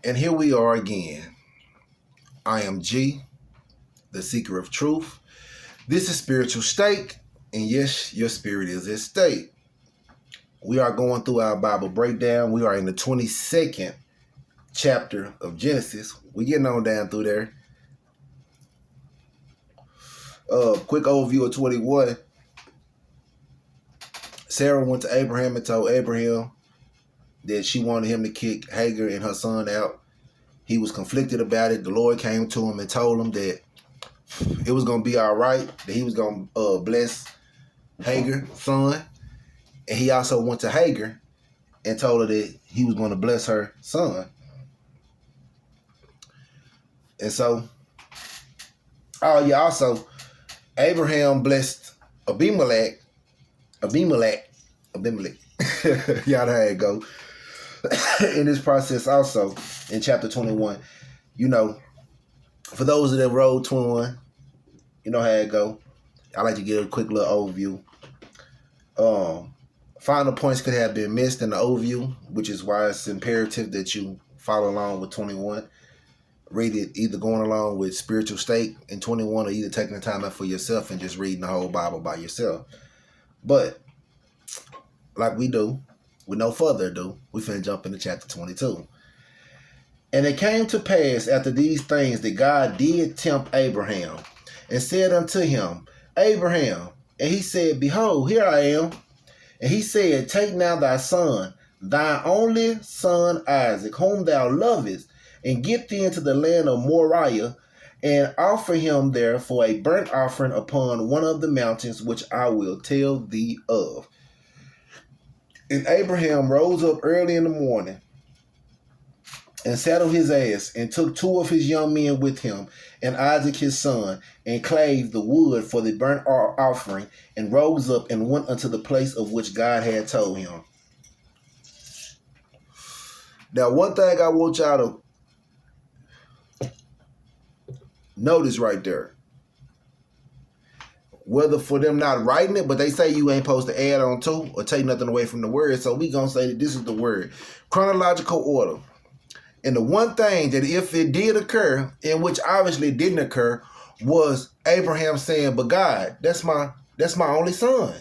And here we are again. I am G, the seeker of truth. This is Spiritual State, and yes, your spirit is at stake. We are going through our Bible breakdown. We are in the 22nd chapter of Genesis. We're getting on down through there. Quick overview of 21. Sarah went to Abraham and told Abraham that she wanted him to kick Hagar and her son out. He was conflicted about it. The Lord came to him and told him that it was going to be all right, that he was going to bless Hagar's son. And he also went to Hagar and told her that he was going to bless her son. And so, also, Abraham blessed Abimelech. Y'all know how it go. In this process also, in chapter 21, for those that rode 21, you know how it go. I like to give a quick little overview. Final points could have been missed in the overview, which is why it's imperative that you follow along with 21. Read it either going along with Spiritual State in 21 or either taking the time out for yourself and just reading the whole Bible by yourself. But like we do, with no further ado, we finna jump into chapter 22. And it came to pass after these things that God did tempt Abraham and said unto him, Abraham. And he said, Behold, here I am. And he said, Take now thy son, thy only son Isaac, whom thou lovest, and get thee into the land of Moriah, and offer him there for a burnt offering upon one of the mountains which I will tell thee of. And Abraham rose up early in the morning and saddled his ass and took 2 of his young men with him and Isaac his son and clave the wood for the burnt offering and rose up and went unto the place of which God had told him. Now, one thing I want y'all to notice right there, whether for them not writing it, but they say you ain't supposed to add on to or take nothing away from the word. So we going to say that this is the word. Chronological order. And the one thing that if it did occur, in which obviously didn't occur, was Abraham saying, but God, that's my only son.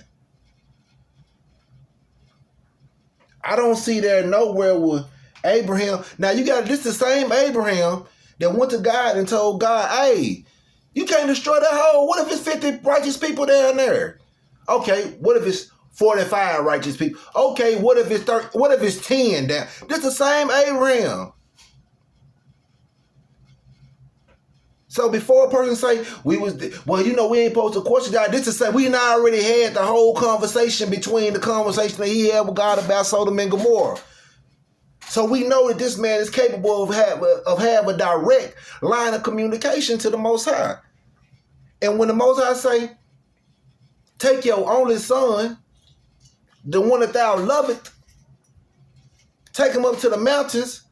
I don't see there nowhere with Abraham. Now this the same Abraham that went to God and told God, hey, you can't destroy that whole. What if it's 50 righteous people down there? Okay, what if it's 45 righteous people? Okay, what if it's 30? What if it's 10 down? This the same Abraham. So before a person say we ain't supposed to question God, this is saying we not already had the whole conversation between the conversation that he had with God about Sodom and Gomorrah. So we know that this man is capable of have a direct line of communication to the Most High. And when the Most High say, take your only son, the one that thou lovest, take him up to the mountains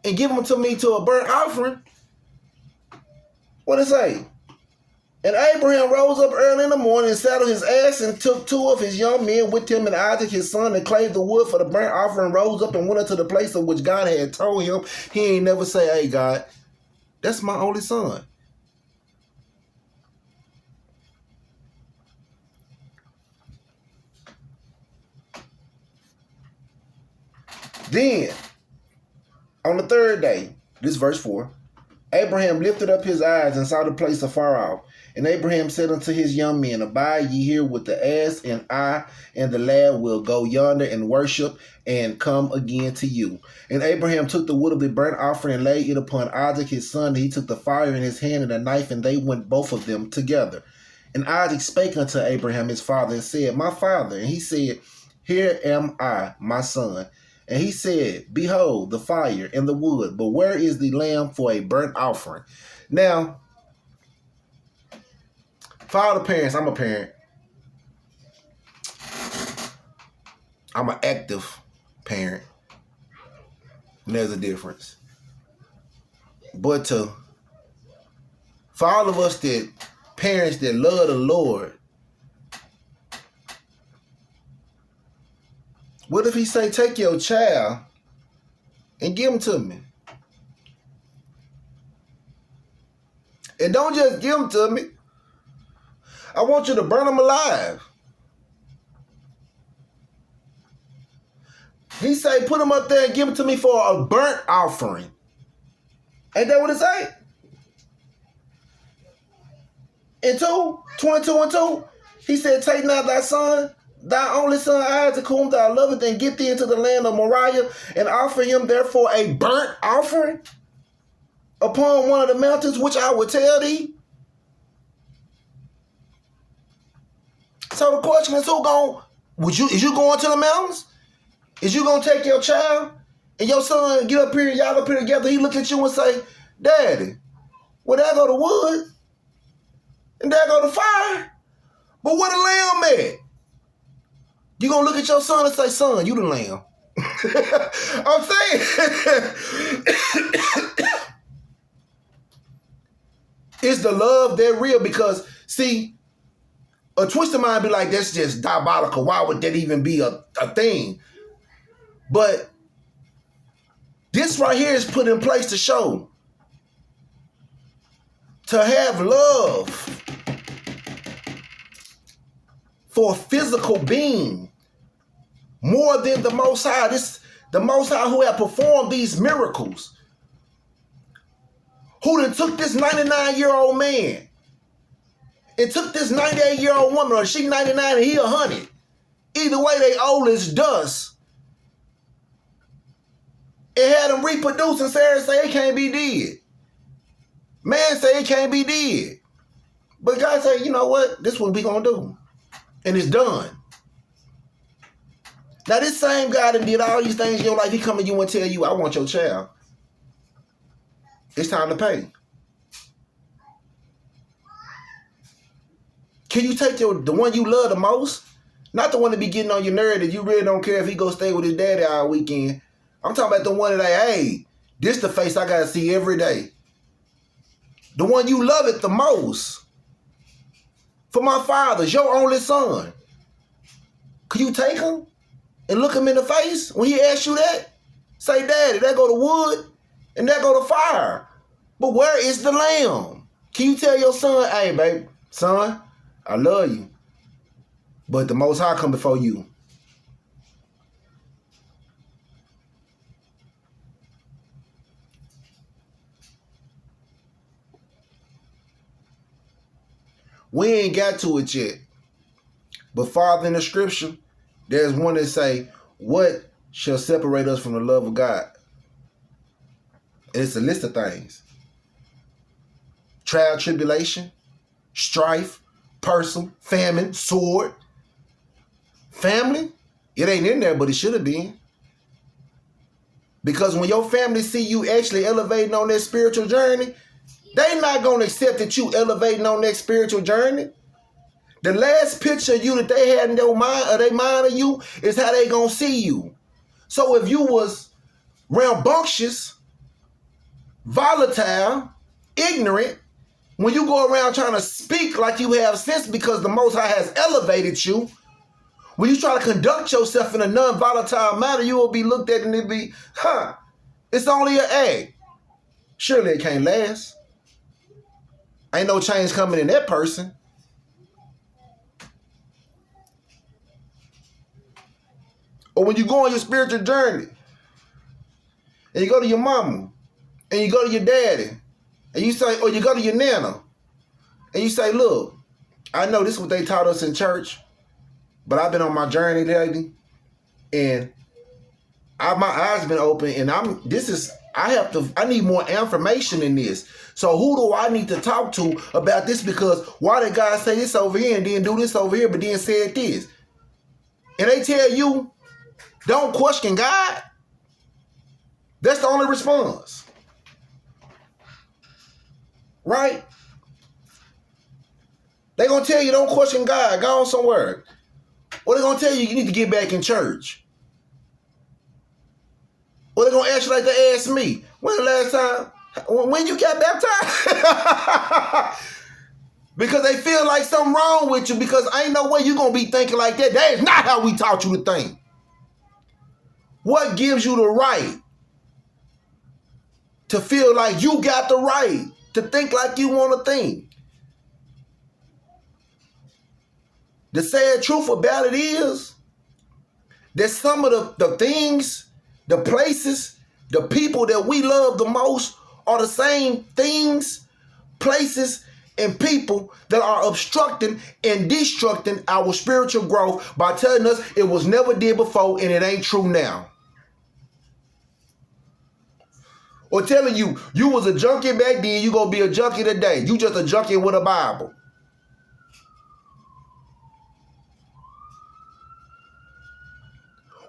and give him to me to a burnt offering, what it say? And Abraham rose up early in the morning and saddled his ass and took 2 of his young men with him and Isaac his son and clave the wood for the burnt offering, rose up and went into the place of which God had told him. He ain't never say, hey, God, that's my only son. Then, on the 3rd day, this verse 4, Abraham lifted up his eyes and saw the place afar off. And Abraham said unto his young men, Abide ye here with the ass, and I and the lad will go yonder and worship and come again to you. And Abraham took the wood of the burnt offering and laid it upon Isaac his son. And he took the fire in his hand and a knife, and they went both of them together. And Isaac spake unto Abraham his father and said, My father. And he said, Here am I, my son. And he said, Behold, the fire and the wood, but where is the lamb for a burnt offering? Now, for all the parents, I'm a parent. I'm an active parent. And there's a difference. But for all of us that parents that love the Lord, what if he say, take your child and give him to me? And don't just give them to me. I want you to burn them alive. He say, put them up there and give them to me for a burnt offering. Ain't that what it say? In 22:2, he said, take not thy son, thy only son Isaac, whom thou lovest, and get thee into the land of Moriah, and offer him therefore a burnt offering upon one of the mountains, which I will tell thee. So the question is, is you going to the mountains? Is you gonna take your child and your son get up here and y'all up here together? He look at you and say, Daddy, well, there go the wood and there go the fire. But where the lamb at? You gonna look at your son and say, son, you the lamb. I'm saying, is the love that real? Because, see, a twisted mind be like, that's just diabolical. Why would that even be a thing? But this right here is put in place to show, to have love for a physical being more than the Most High. The Most High who have performed these miracles, who then took this 99-year-old man and took this 98-year-old woman, or she 99 and he 100. Either way, they old as dust. It had them reproduce, and Sarah say it can't be dead. Man say it can't be dead. But God say, you know what? This is what we gonna do. And it's done. Now this same God that did all these things in your life, he come to you and tell you, I want your child. It's time to pay. Can you take the one you love the most? Not the one that be getting on your nerve that you really don't care if he go stay with his daddy all weekend. I'm talking about the one that, hey, this the face I gotta see every day. The one you love it the most. For my father's, your only son. Could you take him and look him in the face when he asks you that? Say, Daddy, there go the wood and there go the fire. But where is the lamb? Can you tell your son, hey, babe, son, I love you, but the Most High come before you. We ain't got to it yet. But farther in the scripture, there's one that say, what shall separate us from the love of God? And it's a list of things. Trial, tribulation, strife, person, famine, sword. Family, it ain't in there, but it should have been. Because when your family see you actually elevating on that spiritual journey, they not going to accept that you elevating on that spiritual journey. The last picture of you that they had in their mind, or they mind of you, is how they going to see you. So if you was rambunctious, volatile, ignorant, when you go around trying to speak like you have sense because the Most High has elevated you, when you try to conduct yourself in a non-volatile manner, you will be looked at and it be, it's only an egg. Surely it can't last. Ain't no change coming in that person. Or when you go on your spiritual journey and you go to your mama and you go to your daddy and you say, or you go to your nana and you say, look, I know this is what they taught us in church, but I've been on my journey lately and my eyes been open and I need more information in this. So who do I need to talk to about this? Because why did God say this over here and then do this over here, but then said this? And they tell you, don't question God. That's the only response. Right? They're going to tell you, don't question God. Go on somewhere. Or they're going to tell you, you need to get back in church. Or they're going to ask you like they asked me. When the last time? When you got baptized? Because they feel like something wrong with you because ain't no way you're going to be thinking like that. That is not how we taught you to think. What gives you the right to feel like you got the right to think like you want to think. The sad truth about it is that some of the things, the places, the people that we love the most are the same things, places, and people that are obstructing and destructing our spiritual growth by telling us it was never did before and it ain't true now. Or telling you, you was a junkie back then, you gonna be a junkie today. You just a junkie with a Bible.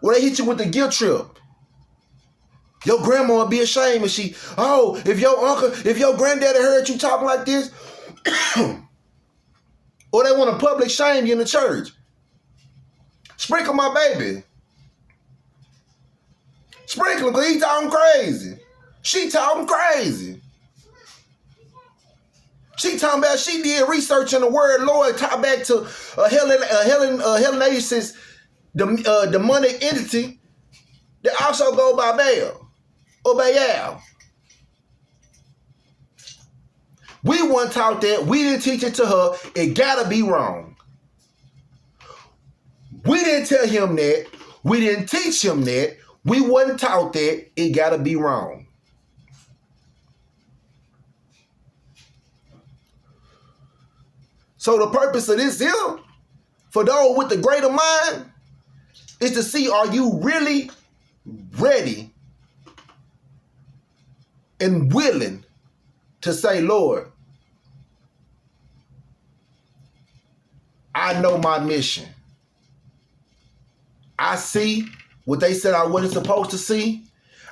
Or they hit you with the guilt trip. Your grandma would be ashamed if she, oh, if your uncle, if your granddaddy heard you talking like this, or they want to public shame you in the church. Sprinkle my baby. Sprinkle him because he talking crazy. She talking crazy. She talking about she did research in the word Lord, tie back to Hellenasis, the demonic entity that also go by Baal or Baal. We weren't taught that. We didn't teach it to her. It gotta be wrong. We didn't tell him that. We didn't teach him that. We wasn't taught that. It gotta be wrong. So the purpose of this here, for those with the greater mind, is to see, are you really ready and willing to say, Lord, I know my mission. I see what they said I wasn't supposed to see.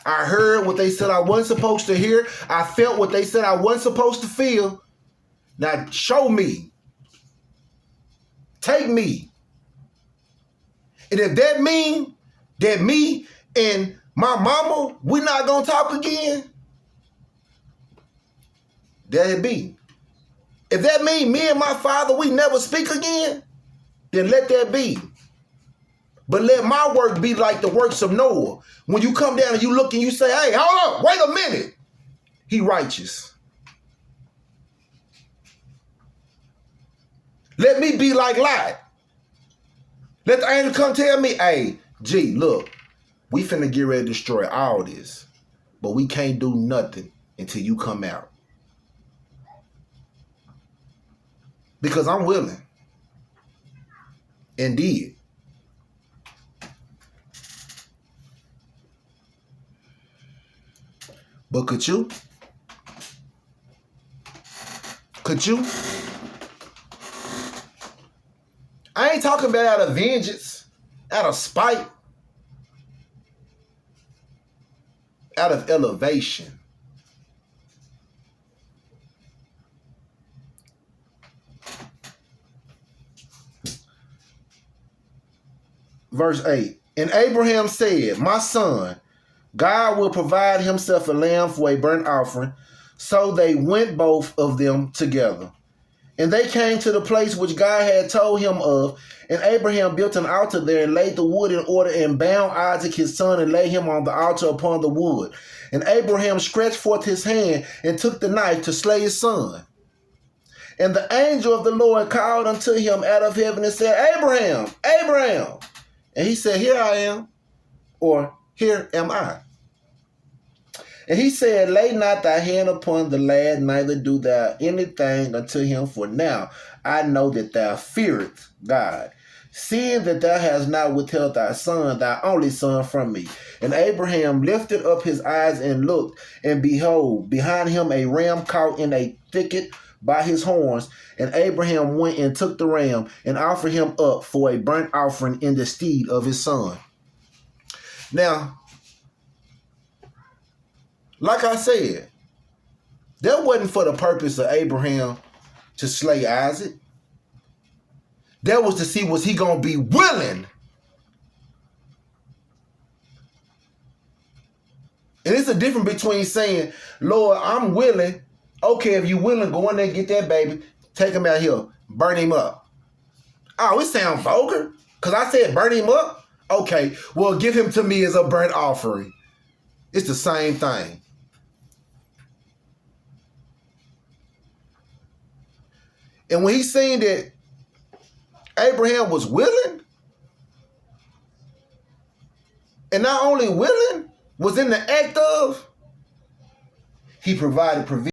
I heard what they said I wasn't supposed to hear. I felt what they said I wasn't supposed to feel. Now show me. Take me. And if that mean that me and my mama, we not gonna talk again, that it be. If that mean me and my father, we never speak again, then let that be. But let my work be like the works of Noah. When you come down and you look and you say, hey, hold up, wait a minute. He righteous. Let me be like Lot. Let the angel come tell me, hey, G, look, we finna get ready to destroy all this, but we can't do nothing until you come out. Because I'm willing. And did. But could you? Could you? I ain't talking about out of vengeance, out of spite, out of elevation. Verse 8, and Abraham said, my son, God will provide himself a lamb for a burnt offering. So they went both of them together. And they came to the place which God had told him of. And Abraham built an altar there and laid the wood in order and bound Isaac his son and laid him on the altar upon the wood. And Abraham stretched forth his hand and took the knife to slay his son. And the angel of the Lord called unto him out of heaven and said, Abraham, Abraham. And he said, here I am, or here am I. And he said, lay not thy hand upon the lad, neither do thou anything unto him, for now I know that thou fearest God, seeing that thou hast not withheld thy son, thy only son, from me. And Abraham lifted up his eyes and looked, and behold, behind him a ram caught in a thicket by his horns. And Abraham went and took the ram and offered him up for a burnt offering in the stead of his son. Now, like I said, that wasn't for the purpose of Abraham to slay Isaac. That was to see, was he going to be willing? And it's a difference between saying, Lord, I'm willing. Okay, if you're willing, go in there and get that baby. Take him out here. Burn him up. Oh, it sounds vulgar. Because I said burn him up? Okay, well, give him to me as a burnt offering. It's the same thing. And when he's saying that Abraham was willing, and not only willing, was in the act of, he provided provision.